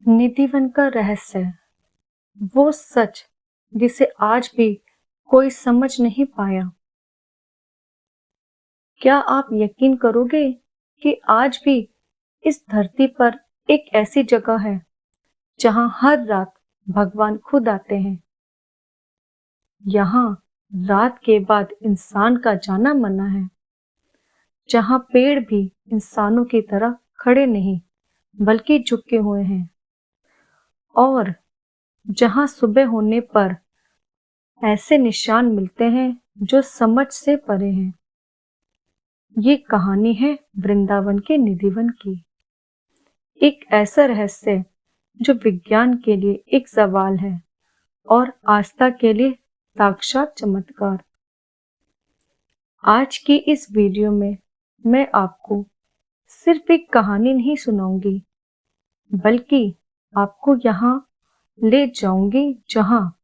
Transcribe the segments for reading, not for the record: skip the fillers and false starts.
निधिवन का रहस्य, वो सच जिसे आज भी कोई समझ नहीं पाया। क्या आप यकीन करोगे कि आज भी इस धरती पर एक ऐसी जगह है जहां हर रात भगवान खुद आते हैं। यहाँ रात के बाद इंसान का जाना मना है, जहां पेड़ भी इंसानों की तरह खड़े नहीं बल्कि झुके हुए हैं, और जहां सुबह होने पर ऐसे निशान मिलते हैं जो समझ से परे हैं। ये कहानी है वृंदावन के निधिवन की, एक ऐसा रहस्य जो विज्ञान के लिए एक सवाल है और आस्था के लिए साक्षात चमत्कार। आज की इस वीडियो में मैं आपको सिर्फ एक कहानी नहीं सुनाऊंगी, बल्कि आपको यहाँ ले जाऊंगी जहाँ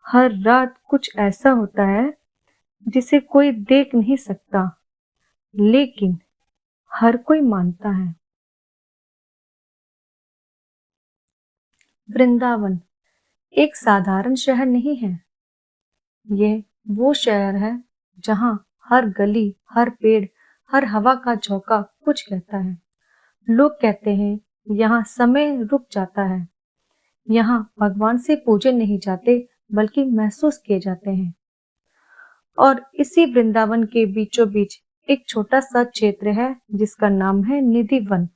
हर रात कुछ ऐसा होता है जिसे कोई देख नहीं सकता, लेकिन हर कोई मानता है। वृंदावन एक साधारण शहर नहीं है। ये वो शहर है जहाँ हर गली, हर पेड़, हर हवा का झोंका कुछ कहता है। लोग कहते हैं यहाँ समय रुक जाता है, यहाँ भगवान से पूजे नहीं जाते बल्कि महसूस किए जाते हैं। और इसी वृंदावन के बीचों बीच एक छोटा सा क्षेत्र है जिसका नाम है निधिवन।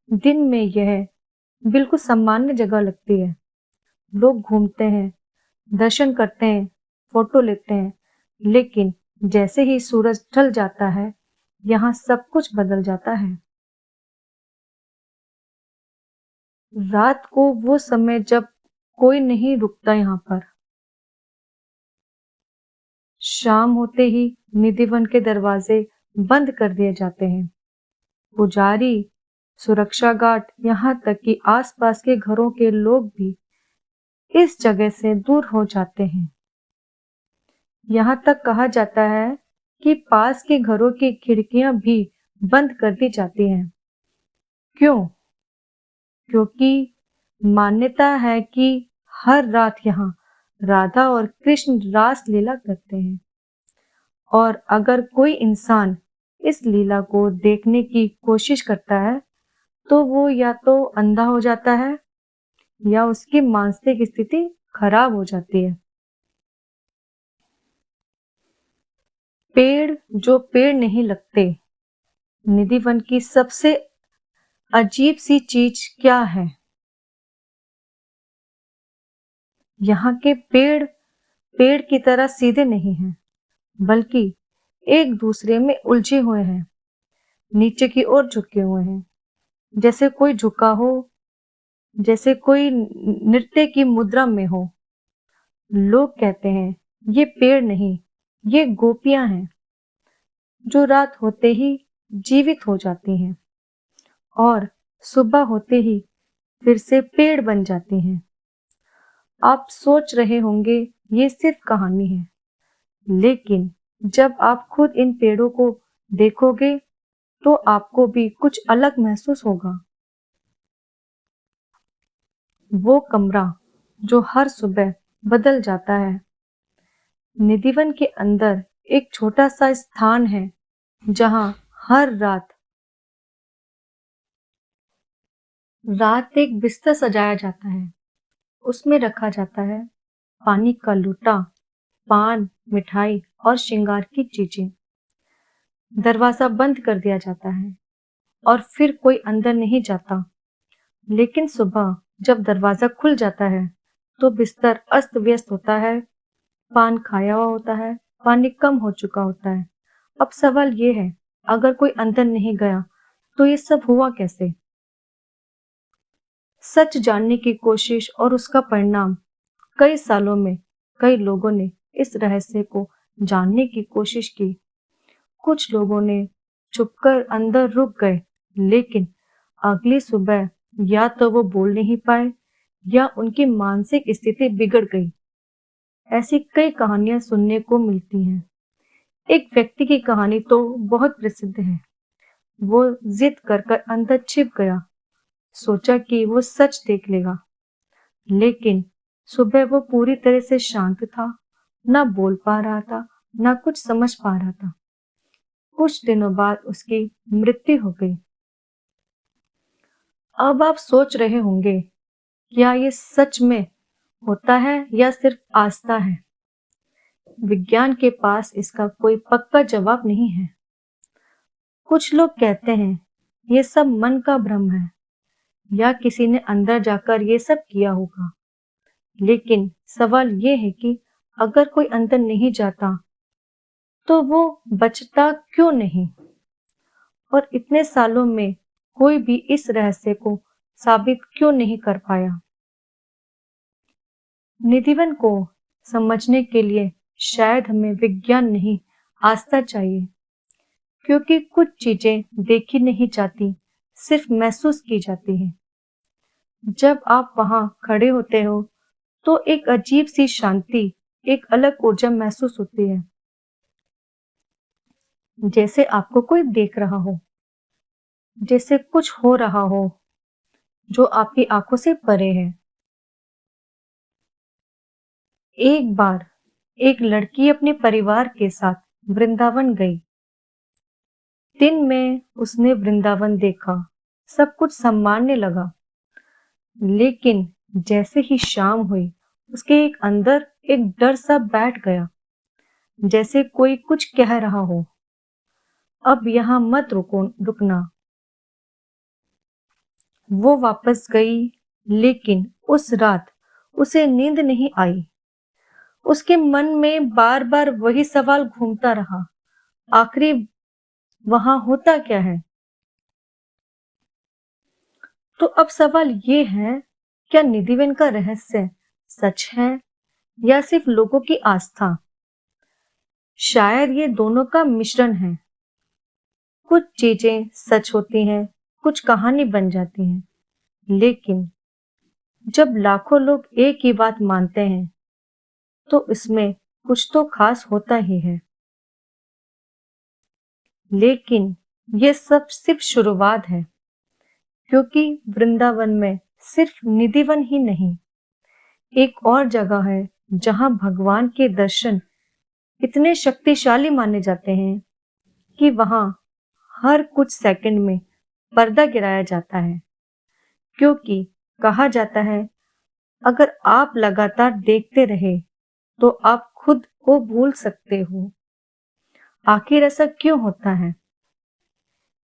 दिन में यह बिल्कुल सामान्य जगह लगती है। लोग घूमते हैं, दर्शन करते हैं, फोटो लेते हैं, लेकिन जैसे ही सूरज ढल जाता है, यहाँ सब कुछ बदल जाता है। रात को वो समय जब कोई नहीं रुकता यहाँ पर। शाम होते ही निधिवन के दरवाजे बंद कर दिए जाते हैं। पुजारी, सुरक्षा गार्ड, यहाँ तक कि आसपास के घरों के लोग भी इस जगह से दूर हो जाते हैं। यहाँ तक कहा जाता है कि पास के घरों की खिड़कियां भी बंद कर दी जाती हैं। क्यों? क्योंकि मान्यता है कि हर रात यहाँ राधा और कृष्ण रास लीला करते हैं, और अगर कोई इंसान इस लीला को देखने की कोशिश करता है तो वो या तो अंधा हो जाता है या उसकी मानसिक स्थिति खराब हो जाती है। पेड़ जो पेड़ नहीं लगते। निधिवन की सबसे अजीब सी चीज क्या है? यहाँ के पेड़ पेड़ की तरह सीधे नहीं हैं, बल्कि एक दूसरे में उलझे हुए हैं, नीचे की ओर झुके हुए हैं, जैसे कोई झुका हो, जैसे कोई नृत्य की मुद्रा में हो। लोग कहते हैं ये पेड़ नहीं, ये गोपियां हैं जो रात होते ही जीवित हो जाती हैं और सुबह होते ही फिर से पेड़ बन जाती हैं। आप सोच रहे होंगे ये सिर्फ कहानी है, लेकिन जब आप खुद इन पेड़ों को देखोगे तो आपको भी कुछ अलग महसूस होगा। वो कमरा जो हर सुबह बदल जाता है। निधिवन के अंदर एक छोटा सा स्थान है जहां हर रात एक बिस्तर सजाया जाता है। उसमें रखा जाता है पानी का लोटा, पान, मिठाई और श्रृंगार की चीजें। दरवाजा बंद कर दिया जाता है और फिर कोई अंदर नहीं जाता। लेकिन सुबह जब दरवाजा खुल जाता है तो बिस्तर अस्त व्यस्त होता है, पान खाया हुआ होता है, पानी कम हो चुका होता है। अब सवाल ये है, अगर कोई अंदर नहीं गया तो ये सब हुआ कैसे? सच जानने की कोशिश और उसका परिणाम। कई सालों में कई लोगों ने इस रहस्य को जानने की कोशिश की। कुछ लोगों ने छुपकर अंदर रुक गए, लेकिन अगली सुबह या तो वो बोल नहीं पाए या उनकी मानसिक स्थिति बिगड़ गई। ऐसी कई कहानियां सुनने को मिलती हैं। एक व्यक्ति की कहानी तो बहुत प्रसिद्ध है। वो जिद कर कर अंदर छिप गया। सोचा कि वो सच देख लेगा, लेकिन सुबह वो पूरी तरह से शांत था, ना बोल पा रहा था, ना कुछ समझ पा रहा था। कुछ दिनों बाद उसकी मृत्यु हो गई। अब आप सोच रहे होंगे, क्या ये सच में होता है या सिर्फ आस्था है? विज्ञान के पास इसका कोई पक्का जवाब नहीं है। कुछ लोग कहते हैं ये सब मन का भ्रम है या किसी ने अंदर जाकर ये सब किया होगा। लेकिन सवाल ये है कि अगर कोई अंदर नहीं जाता तो वो बचता क्यों नहीं? और इतने सालों में कोई भी इस रहस्य को साबित क्यों नहीं कर पाया? निधिवन को समझने के लिए शायद हमें विज्ञान नहीं, आस्था चाहिए। क्योंकि कुछ चीजें देखी नहीं जाती, सिर्फ महसूस की जाती हैं। जब आप वहां खड़े होते हो तो एक अजीब सी शांति, एक अलग ऊर्जा महसूस होती है, जैसे आपको कोई देख रहा हो, जैसे कुछ हो रहा हो जो आपकी आंखों से परे है। एक बार एक लड़की अपने परिवार के साथ वृंदावन गई। दिन में उसने वृंदावन देखा, सब कुछ सामान्य लगा। लेकिन जैसे ही शाम हुई, उसके एक अंदर एक डर सा बैठ गया, जैसे कोई कुछ कह रहा हो, अब यहाँ मत रुकना। वो वापस गई, लेकिन उस रात उसे नींद नहीं आई। उसके मन में बार बार वही सवाल घूमता रहा, आखिर वहां होता क्या है? तो अब सवाल ये है, क्या निधिवन का रहस्य सच है या सिर्फ लोगों की आस्था? शायद ये दोनों का मिश्रण है। कुछ चीजें सच होती हैं, कुछ कहानी बन जाती हैं, लेकिन जब लाखों लोग एक ही बात मानते हैं तो इसमें कुछ तो खास होता ही है। लेकिन ये सब सिर्फ शुरुआत है, क्योंकि वृंदावन में सिर्फ निधिवन ही नहीं, एक और जगह है जहां भगवान के दर्शन इतने शक्तिशाली माने जाते हैं कि वहां हर कुछ सेकंड में पर्दा गिराया जाता है। क्योंकि कहा जाता है, अगर आप लगातार देखते रहे तो आप खुद को भूल सकते हो। आखिर ऐसा क्यों होता है?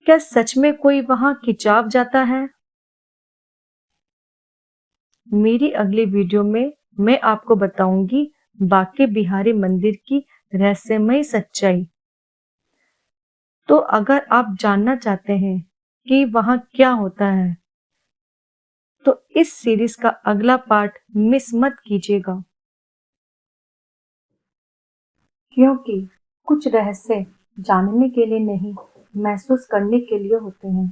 क्या सच में कोई वहां खिंचाव जाता है? मेरी अगली वीडियो में मैं आपको बताऊंगी बांके बिहारी मंदिर की रहस्यमयी सच्चाई। तो अगर आप जानना चाहते हैं कि वहां क्या होता है, तो इस सीरीज का अगला पार्ट मिस मत कीजिएगा, क्योंकि कुछ रहस्य जानने के लिए नहीं, महसूस करने के लिए होते हैं।